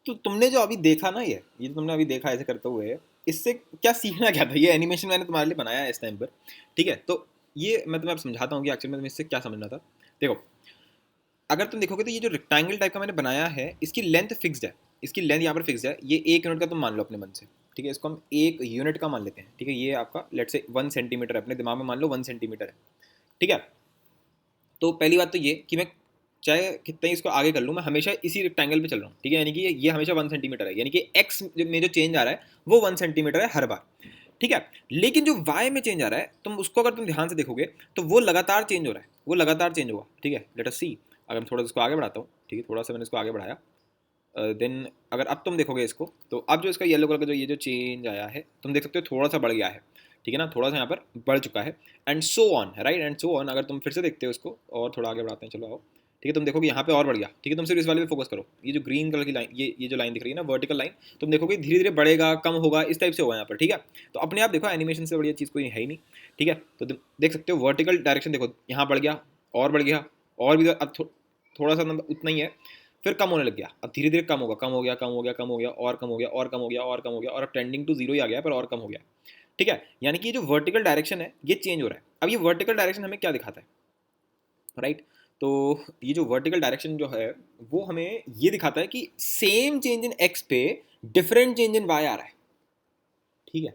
तो तुमने जो अभी देखा ना, ये तुमने अभी देखा ऐसे करते हुए, इससे क्या सीखना क्या था? ये एनिमेशन मैंने तुम्हारे लिए बनाया है इस टाइम पर, ठीक है? तो ये मैं तुम्हें अब समझाता हूँ कि एक्चुअली में तुम्हें इससे क्या समझना था। देखो, अगर तुम देखोगे तो ये जो रेक्टेंगल टाइप का मैंने बनाया है, इसकी लेंथ फिक्स्ड है। इसकी लेंथ यहाँ पर फिक्स्ड है। ये 1 यूनिट का तुम मान लो अपने मन से, ठीक है? इसको हम 1 यूनिट का मान लेते हैं, ठीक है? ये आपका लेट से 1 सेंटीमीटर है, अपने दिमाग में मान लो 1 सेंटीमीटर है, ठीक है? तो पहली बात तो ये कि मैं चाहे कितना ही इसको आगे कर लूँ, मैं हमेशा इसी रेक्टेंगल पे चल रहा हूँ, ठीक है? यानी कि ये हमेशा 1 सेंटीमीटर है, यानी कि एक्स में जो चेंज आ रहा है वो 1 सेंटीमीटर है हर बार, ठीक है? लेकिन जो वाई में चेंज आ रहा है, उसको अगर तुम ध्यान से देखोगे तो वो लगातार चेंज हो रहा है, वो लगातार चेंज होगा, ठीक है? लेट अस सी। अगर मैं थोड़ा सा इसको आगे बढ़ाता हूँ, ठीक है? थोड़ा सा मैंने इसको आगे बढ़ाया, देन अगर अब तुम देखोगे इसको, तो अब जो इसका येलो कलर का जो ये जो चेंज आया है, तुम देख सकते हो थोड़ा सा बढ़ गया है, ठीक है ना? थोड़ा सा यहाँ पर बढ़ चुका है, and so on, right? And so on. अगर तुम फिर से देखते हो इसको और थोड़ा आगे बढ़ाते हैं, चलो आओ, ठीक है? तुम देखोगे यहाँ पे और बढ़ गया, ठीक है? तुम सिर्फ इस वाले पे फोकस करो। ये जो ग्रीन कलर की लाइन, ये जो लाइन दिख रही है ना, वर्टिकल लाइन, तुम देखोगे धीरे धीरे बढ़ेगा, कम होगा, इस टाइप से होगा यहाँ पर, ठीक है? तो अपने आप देखो, एनिमेशन से बढ़िया चीज़ कोई है ही नहीं, ठीक है? तो तुम देख सकते हो वर्टिकल डायरेक्शन, देखो यहाँ बढ़ गया और बढ़ गया, और भी अब थोड़ा सा नंबर उतना ही है, फिर कम होने लग गया, अब धीरे धीरे कम होगा, कम हो गया, कम हो गया, कम हो गया, और कम हो गया, और कम हो गया, और कम हो गया, और अब ट्रेंडिंग टू जीरो ही आ गया, पर और कम हो गया, ठीक है? यानी कि ये जो वर्टिकल डायरेक्शन है ये चेंज हो रहा है। अब ये वर्टिकल डायरेक्शन हमें क्या दिखाता है, राइट? तो ये जो वर्टिकल डायरेक्शन जो है वो हमें ये दिखाता है कि सेम चेंज इन एक्स पे डिफरेंट चेंज इन वाई आ रहा है, ठीक है?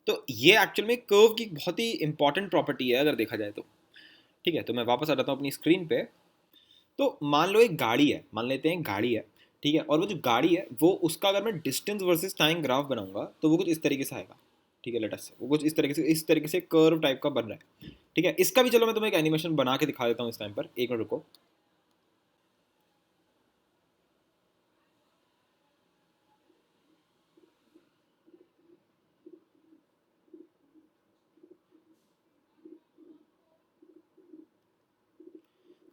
तो ये एक्चुअल में कर्व की बहुत ही इंपॉर्टेंट प्रॉपर्टी है अगर देखा जाए तो, ठीक है? तो मैं वापस आ जाता हूँ अपनी स्क्रीन पे। तो मान लो एक गाड़ी है, मान लेते हैं गाड़ी है, ठीक है? और वो जो गाड़ी है वो, उसका अगर मैं डिस्टेंस वर्सेस टाइम ग्राफ बनाऊंगा तो वो कुछ इस तरीके से आएगा, ठीक है? लेट अस से वो कुछ इस तरीके से कर्व टाइप का बन रहा है, ठीक है? इसका भी चलो मैं तुम्हें एक एनिमेशन बना के दिखा देता हूँ इस टाइम पर, एक मिनट रुको।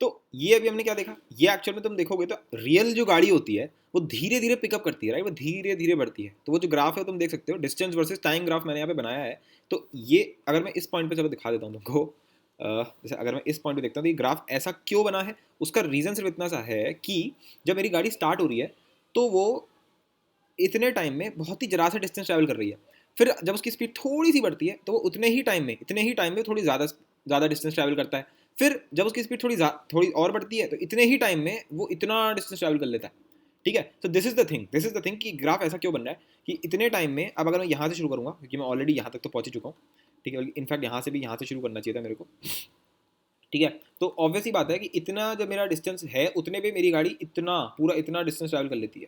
तो ये अभी हमने क्या देखा, ये एक्चुअल में तुम देखोगे तो रियल जो गाड़ी होती है वो धीरे धीरे पिकअप करती है, राइट? वो धीरे धीरे बढ़ती है। तो वो जो ग्राफ है तुम देख सकते हो, डिस्टेंस वर्सेस टाइम ग्राफ मैंने यहाँ पे बनाया है। तो ये अगर मैं इस पॉइंट पे चलो दिखा देता हूँ तुमको, जैसे अगर मैं इस पॉइंट पे देखता हूँ तो ये ग्राफ ऐसा क्यों बना है, उसका रीज़न सिर्फ इतना सा है कि जब मेरी गाड़ी स्टार्ट हो रही है तो वो इतने टाइम में बहुत ही जरा सा डिस्टेंस ट्रैवल कर रही है। फिर जब उसकी स्पीड थोड़ी सी बढ़ती है तो वो इतने ही टाइम में थोड़ी ज़्यादा डिस्टेंस ट्रैवल करता है। फिर जब उसकी स्पीड थोड़ी और बढ़ती है तो इतने ही टाइम में वो इतना डिस्टेंस ट्रैवल कर लेता है, ठीक है? तो दिस इज द थिंग कि ग्राफ ऐसा क्यों बन रहा है कि इतने टाइम में, अब अगर मैं यहाँ से शुरू करूँगा, क्योंकि मैं ऑलरेडी यहाँ तक तो पहुँच ही चुका हूँ, ठीक है? इनफैक्ट यहाँ से शुरू करना चाहिए था मेरे को, ठीक है? तो ऑब्वियस ही बात है कि इतना जब मेरा डिस्टेंस है उतने पे मेरी गाड़ी इतना डिस्टेंस ट्रैवल कर लेती है,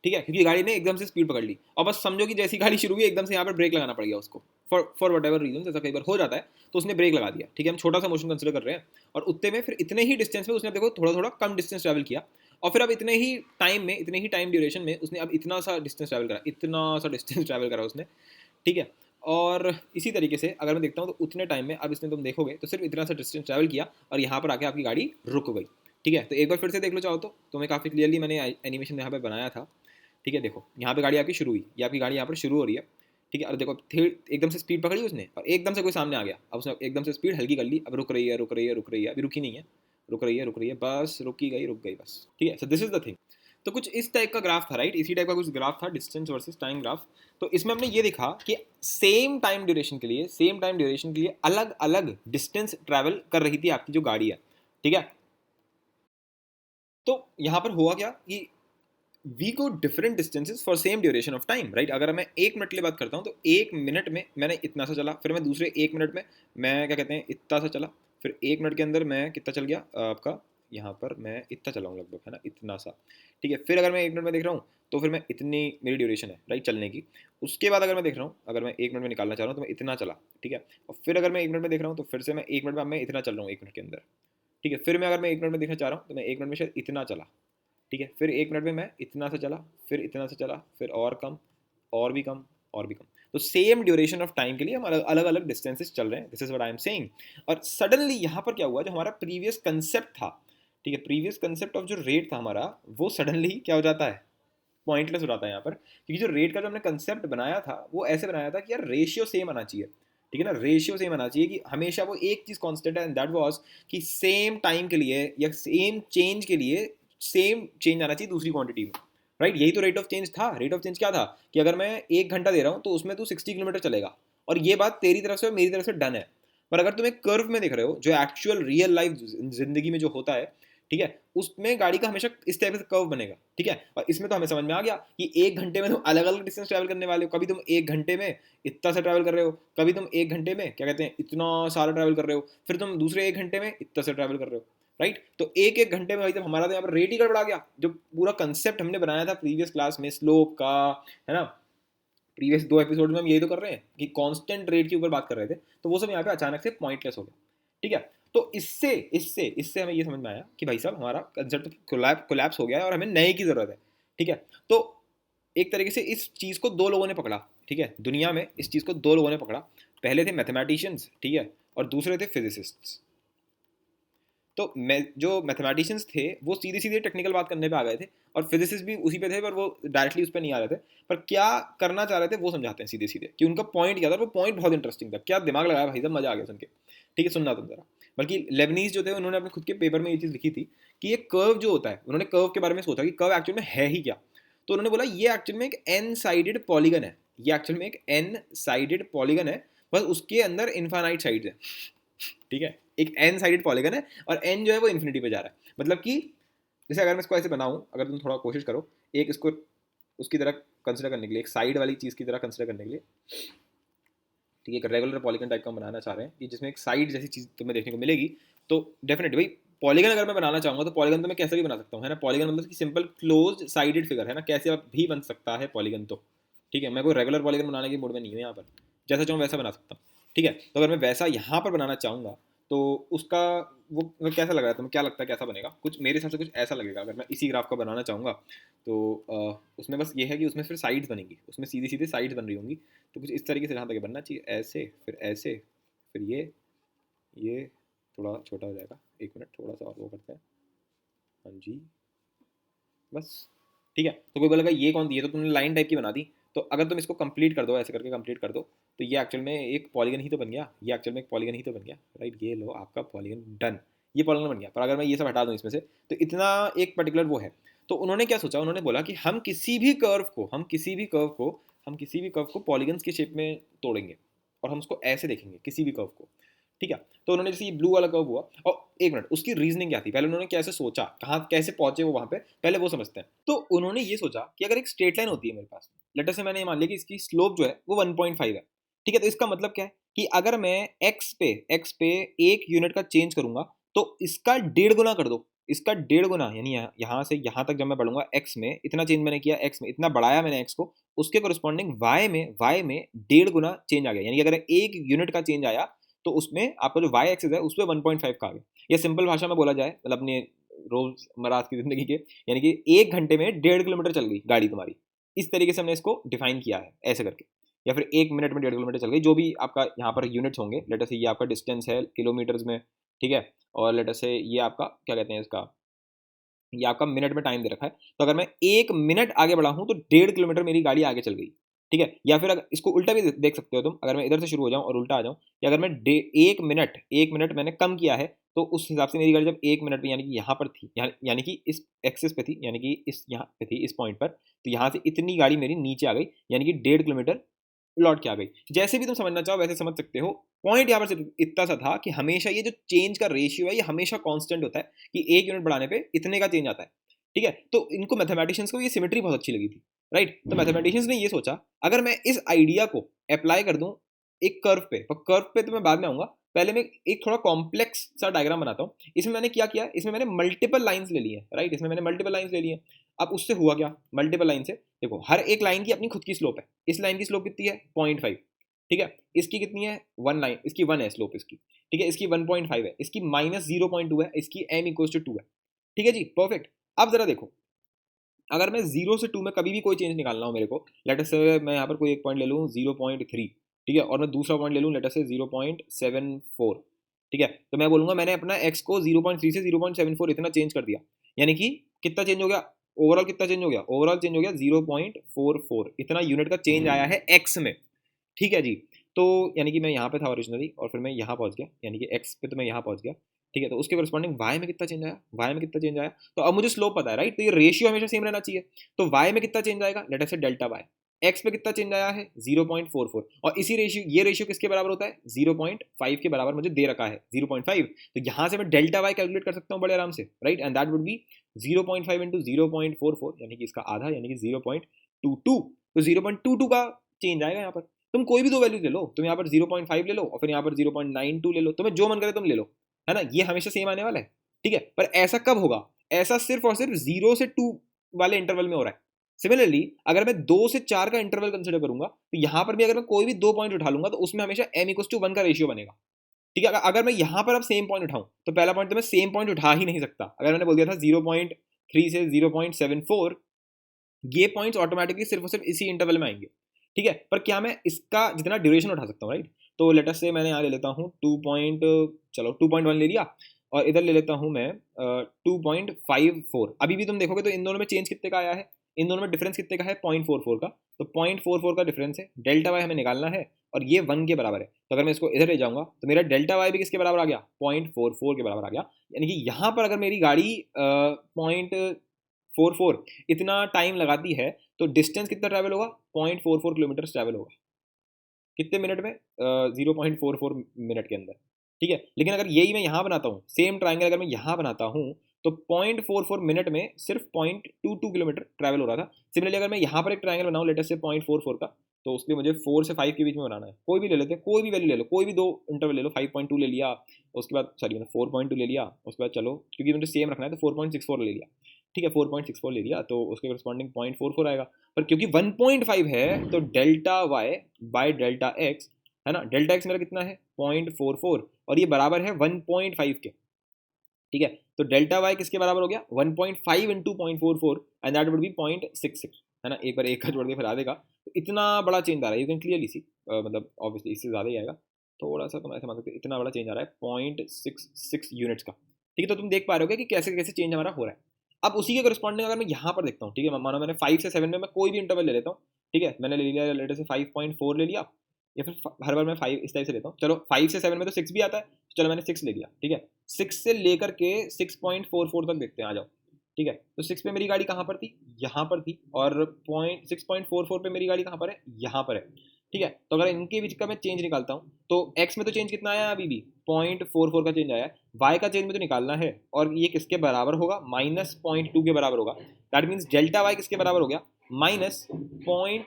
ठीक है? क्योंकि गाड़ी ने एकदम से स्पीड पकड़ ली और बस समझो कि जैसी गाड़ी शुरू हुई एकदम से यहाँ पर ब्रेक लगाना पड़ गया उसको, फॉर वट एवर रीजन, ऐसा कई बार हो जाता है। तो उसने ब्रेक लगा दिया, ठीक है? हम छोटा सा मोशन कंसिडर कर रहे हैं, और उतने में फिर इतने ही डिस्टेंस में उसने देखो थोड़ा थोड़ा कम डिस्टेंस ट्रैवल किया, और फिर अब इतने ही टाइम ड्यूरेशन में उसने अब इतना सा डिस्टेंस ट्रैवल करा उसने, ठीक है? और इसी तरीके से अगर मैं देखता हूँ तो उतने टाइम में अब इसने, तुम देखोगे तो सिर्फ इतना सा डिस्टेंस ट्रैवल किया और यहाँ पर आके आपकी गाड़ी रुक गई, ठीक है? तो एक बार फिर से देख लो चाहो तो मैं काफ़ी क्लियरली मैंने एनिमेशन यहाँ पे बनाया था, ठीक है? देखो यहाँ पे गाड़ी आपकी शुरू हुई, ये आपकी गाड़ी यहाँ पर शुरू हो रही है, ठीक है? और देखो एकदम से स्पीड पकड़ी उसने और एकदम से कोई सामने आ गया, अब उसने एकदम से स्पीड हल्की कर ली, अब रुक रही है, रुक रही है, रुक रही है, अभी रुकी नहीं है, रुक रही है, बस रुक गई बस, ठीक है? So this is the thing. तो कुछ इस टाइप का ग्राफ था, राइट? इसी टाइप का कुछ ग्राफ था, डिस्टेंस वर्सेस टाइम ग्राफ। तो इसमें हमने ये देखा कि सेम टाइम ड्यूरेशन के लिए अलग अलग डिस्टेंस ट्रैवल कर रही थी आपकी जो गाड़ी है, ठीक है? तो यहाँ पर हुआ क्या कि we go different distances for same duration of time, right? अगर मैं 1 मिनट के लिए बात करता हूँ तो 1 मिनट में मैंने इतना सा चला, फिर मैं दूसरे 1 मिनट में मैं क्या कहते हैं इतना सा चला, फिर 1 मिनट के अंदर मैं कितना चल गया आपका, यहाँ पर मैं इतना चला हूँ लगभग, है ना? इतना सा, ठीक है? फिर अगर मैं 1 मिनट में देख रहा हूँ तो फिर मैं इतनी मेरी ड्यूरेशन है, राइट, चलने की। उसके बाद अगर मैं देख रहा हूँ, अगर मैं 1 मिनट में निकालना चाह रहा हूँ तो मैं इतना चला, ठीक है? और फिर अगर मैं 1 मिनट में देख रहा हूँ तो फिर से मैं 1 मिनट में, अब मैं इतना चल रहा हूँ 1 मिनट के अंदर, ठीक है? फिर मैं अगर मैं 1 मिनट में देखना चाह रहा हूँ तो मैं 1 मिनट में शायद इतना चला, ठीक है? फिर 1 मिनट में मैं इतना सा चला, फिर इतना सा चला, फिर और कम, और भी कम, और भी कम। तो सेम ड्यूरेशन ऑफ टाइम के लिए हम अलग अलग डिस्टेंसेस चल रहे हैं, this is what I am saying. और सडनली यहाँ पर क्या हुआ, जो हमारा प्रीवियस कंसेप्ट था, ठीक है, प्रीवियस कंसेप्ट ऑफ जो रेट था हमारा, वो सडनली क्या हो जाता है, पॉइंटलेस हो जाता है यहाँ पर। क्योंकि जो रेट का जो हमने कंसेप्ट बनाया था वो ऐसे बनाया था कि यार रेशियो सेम आना चाहिए, ठीक है ना? रेशियो सेम आना चाहिए कि हमेशा वो एक चीज़ कांस्टेंट है, एंड दैट वाज कि सेम टाइम के लिए या सेम चेंज के लिए सेम चेंज आना चाहिए दूसरी क्वांटिटी में, राइट, यही तो रेट ऑफ चेंज था। रेट ऑफ चेंज क्या था कि अगर मैं 1 घंटा दे रहा हूँ तो उसमें तू 60 किलोमीटर चलेगा, और ये बात तेरी तरफ से और मेरी तरफ से डन है। पर अगर तुम एक कर्व में देख रहे हो, जो एक्चुअल रियल लाइफ जिंदगी में जो होता है, ठीक है, उसमें गाड़ी का हमेशा इस टाइप से कर्व बनेगा, ठीक है। और इसमें तो हमें समझ में आ गया कि 1 घंटे में तुम अलग अलग डिस्टेंस ट्रैवल करने वाले हो। कभी तुम 1 घंटे में इतना सा ट्रैवल कर रहे हो, कभी तुम 1 घंटे में क्या कहते हैं इतना सारा ट्रैवल कर रहे हो, फिर तुम दूसरे 1 घंटे में इतना सा ट्रैवल कर रहे हो, राइट। तो एक एक घंटे में भाई जब हमारा तो यहाँ पर रेट ही गड़बड़ा गया। जो पूरा कंसेप्ट हमने बनाया था प्रीवियस क्लास में स्लोप का, है ना, प्रीवियस 2 एपिसोड में हम यही तो कर रहे हैं कि कांस्टेंट रेट के ऊपर बात कर रहे थे, तो वो सब यहाँ पे अचानक से पॉइंटलेस हो गया, ठीक है। तो इससे इससे इससे हमें ये समझ में आया कि भाई साहब हमारा कंसेप्ट कोलैप्स हो गया है और हमें नए की ज़रूरत है, ठीक है। तो एक तरीके से इस चीज़ को दो लोगों ने पकड़ा, ठीक है, दुनिया में इस चीज़ को दो लोगों ने पकड़ा। पहले थे मैथमेटिशियंस, ठीक है, और दूसरे थे फिजिसिस्ट्स। तो मैं जो मैथमेटिशियंस थे वो सीधे सीधे टेक्निकल बात करने पे आ गए थे, और फिजिसिस्ट भी उसी पे थे, पर वो डायरेक्टली उस पर नहीं आ रहे थे। पर क्या करना चाह रहे थे वो समझाते हैं सीधे सीधे कि उनका पॉइंट क्या था। वो पॉइंट बहुत इंटरेस्टिंग था, क्या दिमाग लगाया भाई साहब, मजा आ गया सुन के, ठीक है। सुनना तुम जरा। बल्कि लेबनीज जो थे उन्होंने अपने खुद के पेपर में ये चीज़ लिखी थी कि ये कर्व जो होता है, उन्होंने कर्व के बारे में सोचा कि कर्व एक्चुअल में है ही क्या। तो उन्होंने बोला ये एक्चुअल में एक एन साइडेड पॉलीगन है, ये एक्चुअल में एक एन साइडेड पॉलीगन है, बस उसके अंदर इन्फानाइट साइड्स है, ठीक है। एक एन साइडेड पॉलीगन है और एन जो है वो इन्फिनिटी पे जा रहा है। मतलब कि जैसे अगर मैं इसको ऐसे बनाऊं, अगर तुम थोड़ा कोशिश करो एक इसको उसकी तरह कंसिडर करने के लिए, एक साइड वाली चीज़ की तरह कंसिडर करने के लिए, ठीक है, एक रेगुलर पॉलीगन टाइप का बनाना चाह रहे हैं, कि जिसमें एक साइड जैसी चीज़ तुम्हें देखने को मिलेगी। तो डेफिनेटली भाई पॉलीगन अगर मैं बनाना चाहूँगा तो पॉलीगन तो मैं कैसे भी बना सकता हूँ, है ना। पॉलीगन मतलब कि सिंपल क्लोज साइडेड फिगर, है ना, कैसे भी बन सकता है पॉलीगन। तो ठीक है, मैं कोई रेगुलर पॉलीगन बनाने की मूड में नहीं हूँ यहाँ पर, जैसा चाहूँ वैसा बना सकता हूँ, ठीक है। तो अगर मैं वैसा यहाँ पर बनाना चाहूँगा तो उसका वो कैसा लग रहा है, तुम्हें क्या लगता है कैसा बनेगा? कुछ मेरे हिसाब से कुछ ऐसा लगेगा अगर मैं इसी ग्राफ का बनाना चाहूँगा। तो उसमें बस ये है कि उसमें फिर साइड्स बनेंगी, उसमें सीधी सीधी साइड्स बन रही होंगी। तो कुछ इस तरीके से जहाँ तक बनना चाहिए, ऐसे फिर ऐसे फिर ये थोड़ा छोटा हो जाएगा। एक मिनट थोड़ा सा और वो करते हैं, हाँ जी, बस ठीक है। तो कोई बोलेगा ये कौन दी है, तो तुमने लाइन टाइप की बना दी। तो अगर तुम इसको कंप्लीट कर दो, ऐसे करके कंप्लीट कर दो, तो ये एक्चुअल में एक पॉलीगन ही तो बन गया, ये एक्चुअल में एक पॉलीगन ही तो बन गया, राइट। ये लो आपका पॉलीगन डन, ये पॉलीगन बन गया। पर अगर मैं ये सब हटा दूँ इसमें से, तो इतना एक पर्टिकुलर वो है। तो उन्होंने क्या सोचा, उन्होंने बोला कि हम किसी भी कर्व को पॉलीगन्स के शेप में तोड़ेंगे और हम उसको ऐसे देखेंगे किसी भी कर्व को, ठीक है। तो उन्होंने जैसे ये ब्लू वाला कर्व हुआ, और एक मिनट उसकी रीजनिंग क्या थी, पहले उन्होंने कैसे सोचा, कहाँ कैसे पहुंचे वो वहां पे, पहले वो समझते हैं। तो उन्होंने ये सोचा कि अगर एक स्ट्रेट लाइन होती है मेरे पास, लेटर से मैंने ये मान लिया कि इसकी स्लोप जो है वो 1.5 है, ठीक है। तो इसका मतलब क्या है कि अगर मैं एक्स पे 1 यूनिट का चेंज करूंगा तो इसका 1.5 गुना कर दो, इसका 1.5 गुना, यानी यहाँ से यहाँ तक जब मैं बढ़ूंगा एक्स में, इतना चेंज मैंने किया एक्स में, इतना बढ़ाया मैंने एक्स को, उसके कोरिस्पॉन्डिंग वाई में 1.5 गुना चेंज आ गया। यानी कि अगर 1 यूनिट का चेंज आया तो उसमें आपका जो वाई एक्सिस है उस पर 1.5 का आ गया। या सिंपल भाषा में बोला जाए, मतलब अपने रोजमर्रा की जिंदगी के, यानी कि 1 घंटे में 1.5 किलोमीटर चल गई गाड़ी तुम्हारी। इस तरीके से हमने इसको डिफाइन किया है ऐसे करके। या फिर 1 मिनट में 1.5 किलोमीटर चल गई, जो भी आपका यहाँ पर यूनिट्स होंगे। लेटर से ये आपका डिस्टेंस है किलोमीटर्स में, ठीक है। और लेटर से ये आपका क्या कहते हैं इसका, ये आपका मिनट में टाइम दे रखा है। तो अगर मैं 1 मिनट आगे बढ़ा हूं तो 1.5 किलोमीटर मेरी गाड़ी आगे चल गई, ठीक है। या फिर अगर इसको उल्टा भी देख सकते हो तुम, अगर मैं इधर से शुरू हो जाऊं और उल्टा आ जाऊं, या अगर मैं 1 मिनट मैंने कम किया है, तो उस हिसाब से मेरी गाड़ी जब 1 मिनट में, यानी कि यहाँ पर थी, यानी कि इस एक्सिस पे थी, यानी कि इस यहाँ पे थी इस पॉइंट पर, तो यहाँ से इतनी गाड़ी मेरी नीचे आ गई, यानी कि 1.5 किलोमीटर लौट के आ गई। जैसे भी तुम समझना चाहो वैसे समझ सकते हो। पॉइंट यहाँ पर सिर्फ इतना सा था कि हमेशा ये जो चेंज का रेशियो है ये हमेशा कांस्टेंट होता है, कि 1 यूनिट बढ़ाने पे इतने का चेंज आता है, ठीक है। तो इनको मैथमेटिशियंस को ये सिमेट्री बहुत अच्छी लगी थी, राइट। तो मैथमेटिशियंस ने ये सोचा अगर मैं इस आइडिया को अप्लाई कर दूं एक कर्व पे, तो कर्व पे तो मैं बाद में आऊंगा, पहले मैं एक थोड़ा कॉम्प्लेक्स सा डायग्राम बनाता हूँ। इसमें मैंने क्या किया, इसमें मैंने मल्टीपल लाइंस ले ली है, राइट, इसमें मैंने मल्टीपल लाइंस ले ली है। अब उससे हुआ क्या, मल्टीपल लाइन से देखो हर एक लाइन की अपनी खुद की स्लोप है। इस लाइन की स्लोप कितनी है 0.5, ठीक है। इसकी कितनी है 1 लाइन, इसकी 1 है स्लोप इसकी, ठीक है। इसकी 1.5 है, इसकी -0.2 है, इसकी m=2 है, ठीक है जी, परफेक्ट। अब जरा देखो, अगर मैं 0 से 2 में कभी भी कोई चेंज निकालना हो मेरे को, लेटर से मैं यहाँ पर कोई एक पॉइंट ले लूँ 0.3, ठीक है, और मैं दूसरा पॉइंट ले लूँ लेटर से 0.74, ठीक है। तो मैं बोलूँगा मैंने अपना x को 0.3 से 0.74 इतना चेंज कर दिया, यानी कि कितना चेंज हो गया ओवरऑल, कितना चेंज हो गया ओवरऑल, चेंज हो गया 0.44, इतना यूनिट का चेंज आया है x में, ठीक है जी। तो यानी कि मैं यहाँ पे था ओरिजिनली और फिर मैं यहाँ पहुँच गया, यानी कि x पे तो मैं यहाँ पहुँच गया, ठीक है, तो उसके करस्पॉन्डिंग y में कितना चेंज आया, y में कितना चेंज आया, तो अब मुझे स्लोप पता है राइट, तो ये रेशियो हमेशा सेम रहना चाहिए, तो y में कितना चेंज आएगा, लेट अस से डेल्टा y, x पे कितना चेंज आया है 0.44, और इसी रेशियो, ये रेशियो किसके बराबर होता है 0.5 के बराबर मुझे दे रखा है 0.5, तो यहाँ से मैं डेल्टा y कैलकुलेट कर सकता हूँ बड़े आराम से right, and that would be 0.5 into 0.44 यानी कि इसका आधा यानी कि 0.22, तो 0.22 का चेंज आएगा यहाँ पर। तुम कोई भी दो वैल्यू ले लो, तुम यहाँ पर 0.5 ले लो और फिर यहाँ पर 0.92 ले लो, तुम्हें जो मन करे तुम ले लो, है ना, ये हमेशा सेम आने वाला है, ठीक है, पर ऐसा कब होगा, ऐसा सिर्फ और सिर्फ 0 से 2 वाले इंटरवल में हो रहा है। सिमिलरली अगर मैं 2 से 4 का इंटरवल कंसिडर करूंगा तो यहाँ पर भी अगर मैं कोई भी 2 पॉइंट उठा लूंगा तो उसमें हमेशा m=1 का रेशियो बनेगा, ठीक है। अगर मैं यहाँ पर अब सेम पॉइंट उठाऊं तो पहला पॉइंट तो मैं सेम पॉइंट उठा ही नहीं सकता, अगर मैंने बोल दिया था 0.3 से 0.74, ये पॉइंट्स ऑटोमेटिकली सिर्फ और सिर्फ इसी इंटरवल में आएंगे, ठीक है, पर क्या मैं इसका जितना ड्यूरेशन उठा सकता हूँ राइट, तो लेट अस से मैंने यहाँ ले लेता हूँ 2.1 ले लिया और इधर ले लेता हूँ मैं 2.54, अभी भी तुम देखोगे तो इन दोनों में चेंज कितने का आया है, इन दोनों में डिफरेंस कितने का है 0.44 का, तो 0.44 का डिफरेंस है, डेल्टा वाई हमें निकालना है और ये 1 के बराबर है, तो अगर मैं इसको इधर ले जाऊंगा तो मेरा डेल्टा वाई भी किसके बराबर आ गया 0.44 के बराबर आ गया, यानी कि यहाँ पर अगर मेरी गाड़ी 0.44 इतना टाइम लगाती है तो डिस्टेंस कितना ट्रैवल होगा 0.44 किलोमीटर ट्रैवल होगा, कितने मिनट में 0.44 मिनट के अंदर, ठीक है। लेकिन अगर यही मैं यहाँ बनाता हूँ, सेम ट्राइंगल अगर मैं यहाँ बनाता हूँ तो 0.44 मिनट में सिर्फ 0.22 किलोमीटर ट्रैवल हो रहा था। सिमिलरली अगर मैं यहाँ पर एक ट्राइंगल बनाऊँ लेट अस से 0.44 का, तो उसके मुझे 4 से 5 के बीच में बनाना है, कोई भी ले लेते हैं, कोई भी वैल्यू ले लो, कोई भी दो इंटरवल ले लो, 5.2 ले लिया, उसके बाद सॉरी मैंने 4.2 ले लिया, उसके बाद चलो क्योंकि मुझे सेम रखना है तो 4.64 ले लिया, ठीक है 4.64 ले लिया, तो उसके करस्पॉन्डिंग 0.44 आएगा, पर क्योंकि 1.5 है तो delta Y by delta X, है ना, डेल्टा एक्स मेरा कितना है 0.44 और ये बराबर है 1.5 के, ठीक है, तो डेल्टा वाई किसके बराबर हो गया 1.5 into 0.44 and that would be 0.66, है ना, एक बार एक का जोड़ के फिर आ देगा, तो इतना बड़ा चेंज आ रहा है, यू कैन क्लियरली सी, मतलब ऑब्वियसली इससे ज़्यादा ही आएगा, थोड़ा सा तुम ऐसे मान सकते हो, इतना बड़ा चेंज आ रहा है 0.66 यूनिट्स का, ठीक है, तो तुम देख पा रहे हो कि कैसे कैसे चेंज हमारा हो रहा है। अब उसी के करस्पॉन्डिंग अगर मैं यहाँ पर देखता हूँ, ठीक है, मानो मैंने 5 से 7 में मैं कोई भी इंटरवल ले लेता हूँ, ठीक है, मैंने ले लिया लेटर से 5.4 ले लिया, या फिर हर बार मैं 5 इस टाइप से लेता हूँ, चलो 5 से 7 में तो 6 भी आता है, चलो मैंने 6 ले लिया, ठीक है, 6 से लेकर के 6.44 तक देखते हैं, आ जाओ, ठीक है, तो 6 पे मेरी गाड़ी कहाँ पर थी, यहाँ पर थी, और 6.44 पे मेरी गाड़ी कहाँ पर है, यहाँ पर है, ठीक है, तो अगर इनके बीच का मैं चेंज निकालता हूँ तो x में तो चेंज कितना आया अभी भी 0.44 का चेंज आया है, y का चेंज मुझे निकालना है और ये किसके बराबर होगा -0.2 के बराबर होगा, दैट मीन्स डेल्टा y किसके बराबर हो गया माइनस पॉइंट,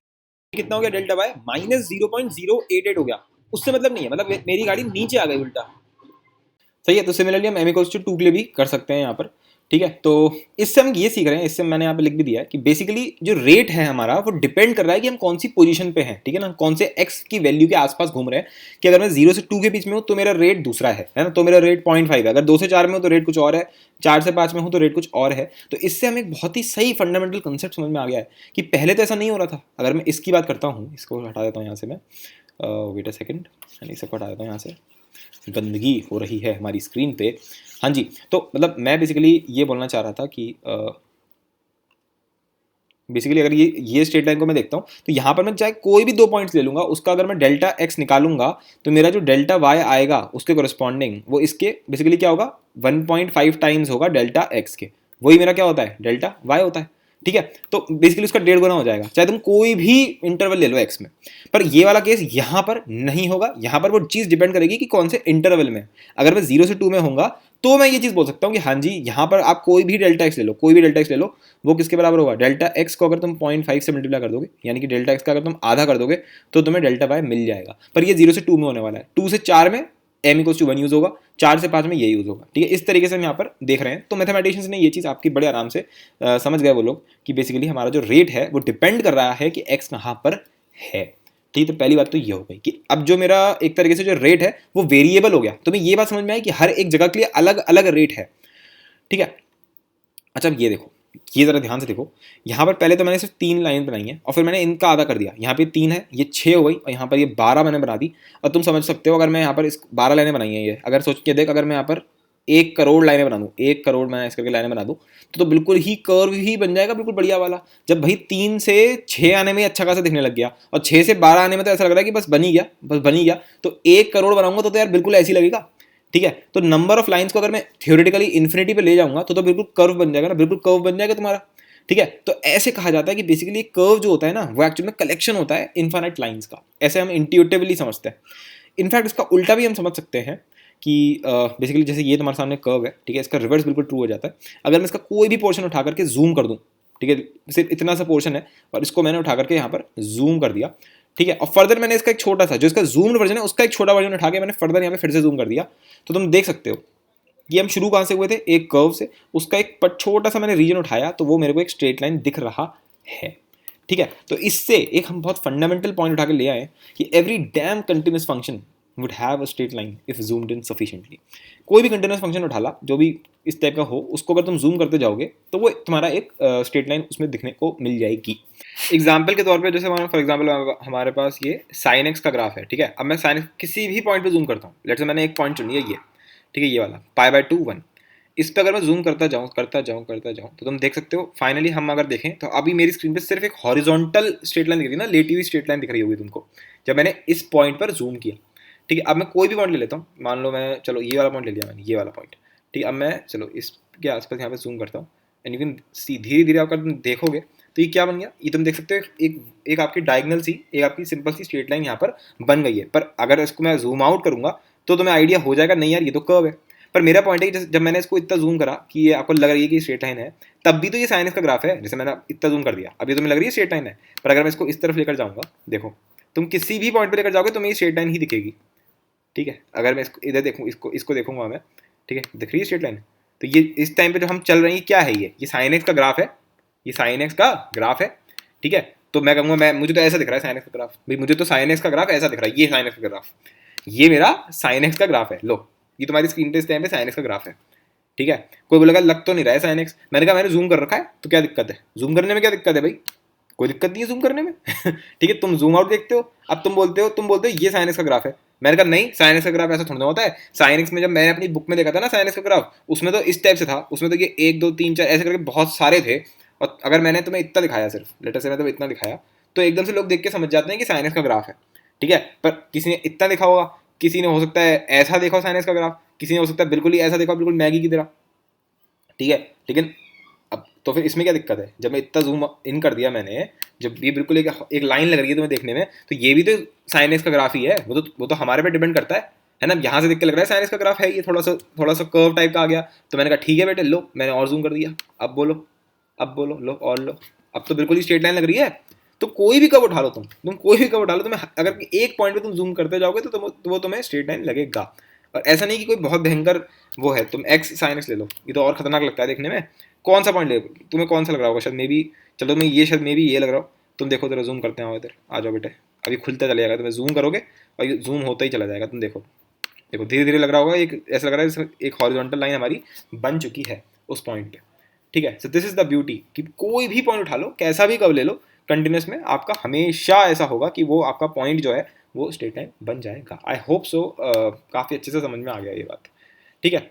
कितना हो गया डेल्टा y -0.088 हो गया, उससे मतलब नहीं है, मतलब मेरी गाड़ी नीचे आ गई उल्टा, सही है। तो सिमिलरली हम m=2 के लिए भी कर सकते हैं यहाँ पर, ठीक है, तो इससे हम ये सीख रहे हैं, इससे मैंने यहाँ पे लिख भी दिया है कि बेसिकली जो रेट है हमारा वो डिपेंड कर रहा है कि हम कौन सी पोजीशन पे हैं, ठीक है ना, कौन से x की वैल्यू के आसपास घूम रहे हैं, कि अगर मैं 0 से 2 के बीच में हूँ तो मेरा रेट दूसरा है ना, तो मेरा रेट 0.5 है, अगर 2 से 4 में हूँ तो रेट कुछ और है, 4 से 5 में हूँ तो रेट कुछ और है। तो इससे हमें एक बहुत ही सही फंडामेंटल कंसेप्ट समझ में आ गया है कि पहले तो ऐसा नहीं हो रहा था। अगर मैं इसकी बात करता हूँ, इसको हटा देता हूँ यहाँ से मैं, वेट अ सेकेंड, इसको हटा देता हूँ यहाँ से, गंदगी हो रही है हमारी स्क्रीन पे। हाँ जी, तो मतलब मैं बेसिकली ये बोलना चाह रहा था कि बेसिकली अगर ये स्ट्रेट लाइन को मैं देखता हूँ तो यहाँ पर मैं चाहे कोई भी 2 पॉइंट्स ले लूँगा, उसका अगर मैं डेल्टा एक्स निकालूंगा तो मेरा जो डेल्टा वाई आएगा उसके कोरस्पॉन्डिंग वो इसके बेसिकली क्या होगा 1.5 टाइम्स होगा डेल्टा एक्स के, वही मेरा क्या होता है डेल्टा वाई होता है, ठीक है। तो बेसिकली उसका 1.5 गुना हो जाएगा चाहे तुम कोई भी इंटरवल ले लो एक्स में, पर ये वाला केस यहाँ पर नहीं होगा, यहाँ पर वो चीज़ डिपेंड करेगी कि कौन से इंटरवल में। अगर मैं 0 से 2 में होऊंगा तो मैं ये चीज़ बोल सकता हूँ कि हाँ जी यहाँ पर आप कोई भी डेल्टा एक्स ले लो, कोई भी डेल्टा एक्स ले लो, वो किसके बराबर होगा डेल्टा एक्स को अगर तुम 0.5 से मल्टीप्लाई कर दोगे, यानी कि डेल्टा एक्स का अगर तुम आधा कर दोगे तो तुम्हें डेल्टा वाई मिल जाएगा। पर ये 0 से 2 में होने वाला है, 2 से 4 में m=1 यूज़ होगा, 4 से 5 में ये यूज़ होगा, ठीक है। इस तरीके से हम यहाँ पर देख रहे हैं। तो मैथमेटिशियंस ने ये चीज़ आपकी बड़े आराम से समझ गए वो लोग कि बेसिकली हमारा जो रेट है वो डिपेंड कर रहा है कि एक्स कहाँ पर है, ठीक। तो पहली बात तो ये हो गई कि अब जो मेरा एक तरीके से जो रेट है वो वेरिएबल हो गया, तो मैं ये बात समझ में आई कि हर एक जगह के लिए अलग अलग रेट है, ठीक है। अच्छा अब ये देखो, ये ज़रा ध्यान से देखो, यहाँ पर पहले तो मैंने सिर्फ 3 लाइन बनाई है और फिर मैंने इनका आधा कर दिया, यहाँ पे 3 है, ये 6 हो गई और यहाँ पर ये 12 मैंने बना दी। और तुम समझ सकते हो अगर मैं यहाँ पर इस 12 लाइनें बनाई हैं, ये अगर सोच के देख, अगर मैं यहाँ पर 1 करोड़ लाइनें बना दूँ, 1 करोड़ मैं इस करके लाइनें बना दूँ तो बिल्कुल ही कर्व ही बन जाएगा, बिल्कुल बढ़िया वाला। जब भाई 3 से 6 आने में अच्छा खासा दिखने लग गया और 6 से 12 आने में तो ऐसा लग रहा है कि बस बन ही गया, बस बन ही गया, तो 1 करोड़ बनाऊंगा तो यार बिल्कुल ऐसी लगेगा, ठीक है। तो नंबर ऑफ लाइंस को अगर मैं थियोरेटिकली इन्फिनिटी पे ले जाऊंगा तो बिल्कुल कर्व बन जाएगा ना, बिल्कुल कर्व बन जाएगा तुम्हारा। ठीक है, तो ऐसे कहा जाता है कि बेसिकली कर्व जो होता है ना वो एक्चुअली में कलेक्शन होता है इनफाइनाइट लाइंस का, ऐसे हम इंट्यूटिवली समझते हैं। इनफैक्ट इसका उल्टा भी हम समझ सकते हैं कि बेसिकली जैसे ये तुम्हारे सामने कर्व है, ठीक है, इसका रिवर्स बिल्कुल ट्रू हो जाता है। अगर मैं इसका कोई भी पोर्शन उठा करके जूम कर दूं, ठीक है, सिर्फ इतना सा पोर्शन है और इसको मैंने उठा करके यहाँ पर जूम कर दिया, ठीक है, और फर्दर मैंने इसका एक छोटा सा जो इसका जूम्ड वर्जन है उसका एक छोटा वर्जन उठा के मैंने फर्दर यहाँ पे फिर से जूम कर दिया, तो तुम देख सकते हो कि हम शुरू कहाँ से हुए थे, एक कर्व से, उसका एक छोटा सा मैंने रीजन उठाया तो वो मेरे को एक स्ट्रेट लाइन दिख रहा है। ठीक है, तो इससे एक हम बहुत फंडामेंटल पॉइंट उठा के ले आए कि every dam continuous function would have a straight line if zoomed in sufficiently. कोई भी कंटिन्यूस फंक्शन उठा ला जो भी इस टाइप का हो, उसको अगर तुम जूम करते जाओगे तो वो तुम्हारा एक स्ट्रेट लाइन उसमें दिखने को मिल जाएगी। एग्जाम्पल के तौर पे जैसे फॉर एग्जाम्पल हमारे पास ये साइन एक्स का ग्राफ है, ठीक है, अब मैं साइन एक्स किसी भी पॉइंट पे जूम करता हूँ, लेट्स से मैंने एक पॉइंट चुनी है ये, ठीक है, ये वाला π/2 1, इस पर अगर मैं जूम करता जाऊँ तो तुम देख सकते हो फाइनली हम अगर देखें तो अभी मेरी स्क्रीन पे सिर्फ एक हॉरिजॉन्टल स्ट्रेट लाइन दिख रही है ना, लेटी हुई स्ट्रेट लाइन दिख रही होगी तुमको जब मैंने इस पॉइंट पर जूम किया। ठीक है, अब मैं कोई भी पॉइंट ले लेता हूँ, मान लो मैं चलो ये वाला पॉइंट ले लिया मैंने, ये वाला पॉइंट, ठीक है, अब मैं चलो इसके आसपास यहाँ पे जूम करता हूँ एंड यू कैन सी धीरे धीरे अगर तुम देखोगे तो ये क्या बन गया, ये तुम देख सकते हो एक आपकी डायगोनल सी, एक आपकी सिंपल सी स्ट्रेट लाइन यहाँ पर बन गई है। पर अगर इसको मैं जूम आउट करूंगा तो तुम्हें आइडिया हो जाएगा नहीं यार ये तो कर्व है। पर मेरा पॉइंट है कि जब मैंने इसको इतना जूम करा कि ये आपको लग रही है कि स्ट्रेट लाइन है, तब भी तो ये साइन एक्स का ग्राफ है, जैसे मैंने इतना जूम कर दिया, अभी तुम्हें लग रही है स्ट्रेट लाइन है, पर अगर मैं इसको इस तरफ लेकर जाऊंगा, देखो तुम किसी भी पॉइंट पर लेकर जाओगे तुम्हें ये स्ट्रेट लाइन ही दिखेगी। ठीक है, अगर मैं इसको इधर देखूँ, इसको देखूंगा मैं, ठीक है, दिख रही है स्ट्रेट लाइन, तो ये इस टाइम पे जो हम चल रहे हैं क्या है, ये साइन एक्स का ग्राफ है, ये साइन एक्स का ग्राफ है। ठीक है, तो मैं कहूँगा मैं मुझे तो ऐसा दिख रहा है साइन एक्स का ग्राफ, भाई मुझे तो साइन एक्स का ग्राफ ऐसा दिख रहा है, ये साइन एक्स का ग्राफ, ये मेरा साइन एक्स का ग्राफ है, लो ये तुम्हारी स्क्रीन पे इस टाइम पे साइन एक्स का ग्राफ है। ठीक है, कोई बोलेगा लग तो नहीं रहा है साइन एक्स, मैंने कहा मैंने जूम कर रखा है तो क्या दिक्कत है, जूम करने में क्या दिक्कत है भाई, कोई दिक्कत नहीं है जूम करने में। ठीक है, तुम जूम आउट देखते हो, अब तुम बोलते हो ये साइन एक्स का ग्राफ है, मैंने कहा नहीं साइन एक्स का ग्राफ ऐसा थोड़ा होता है, साइन एक्स में जब मैंने अपनी बुक में देखा था ना साइन एक्स का ग्राफ, उसमें तो इस टाइप से था, उसमें तो ये 1 2 3 4 ऐसे करके बहुत सारे थे, और अगर मैंने तुम्हें इतना दिखाया, सिर्फ लेटर से मैं तुम्हें इतना दिखाया, तो एकदम से लोग देख के समझ जाते हैं कि साइन एक्स का ग्राफ है। ठीक है, पर किसी ने इतना देखा होगा, किसी ने हो सकता है ऐसा देखा हो साइन एक्स का ग्राफ, किसी ने हो सकता है बिल्कुल ही ऐसा देखा, बिल्कुल मैगी की तरह। ठीक है, लेकिन अब तो फिर इसमें क्या दिक्कत है, जब मैं इतना जूम इन कर दिया मैंने, जब ये बिल्कुल एक लाइन लग रही है तुम्हें देखने में, तो ये भी तो साइन एक्स का ग्राफ ही है, वो तो हमारे पे डिपेंड करता है ना, यहाँ से देख के लग रहा है साइन एक्स का ग्राफ है, ये थोड़ा सा कर्व टाइप का आ गया, तो मैंने कहा ठीक है बेटे लो, मैंने और जूम कर दिया, अब बोलो लो और लो, अब तो बिल्कुल ही स्ट्रेट लाइन लग रही है। तो कोई भी कर्व उठा लो, तुम कोई भी कर्व उठा लो, तुम्हें अगर एक पॉइंट पे तुम जूम करते जाओगे तो वो तुम्हें स्ट्रेट लाइन लगेगा। और ऐसा नहीं कि कोई बहुत भयंकर वो है, तुम एक्स साइन एक्स ले लो, ये तो और खतरनाक लगता है देखने में, कौन सा पॉइंट ले, तुम्हें कौन सा लग रहा होगा, शायद मे बी, चलो मैं ये शायद मे बी ये लग रहा हो, तुम देखो जरा जूम करते हैं, इधर आ जाओ बेटे, अभी खुलता चला जाएगा, तुम्हें जूम करोगे और ये जूम होता ही चला जाएगा, तुम देखो धीरे धीरे लग रहा होगा, एक ऐसा लग रहा है एक हॉरिजॉन्टल लाइन हमारी बन चुकी है उस पॉइंट पे। ठीक है, so this is the beauty कि कोई भी पॉइंट उठा लो, कैसा भी कर्व ले लो, कंटिन्यूस में आपका हमेशा ऐसा होगा कि वो आपका पॉइंट जो है वो स्ट्रेट लाइन बन जाएगा। आई होप सो काफ़ी अच्छे से समझ में आ गया ये बात। ठीक है,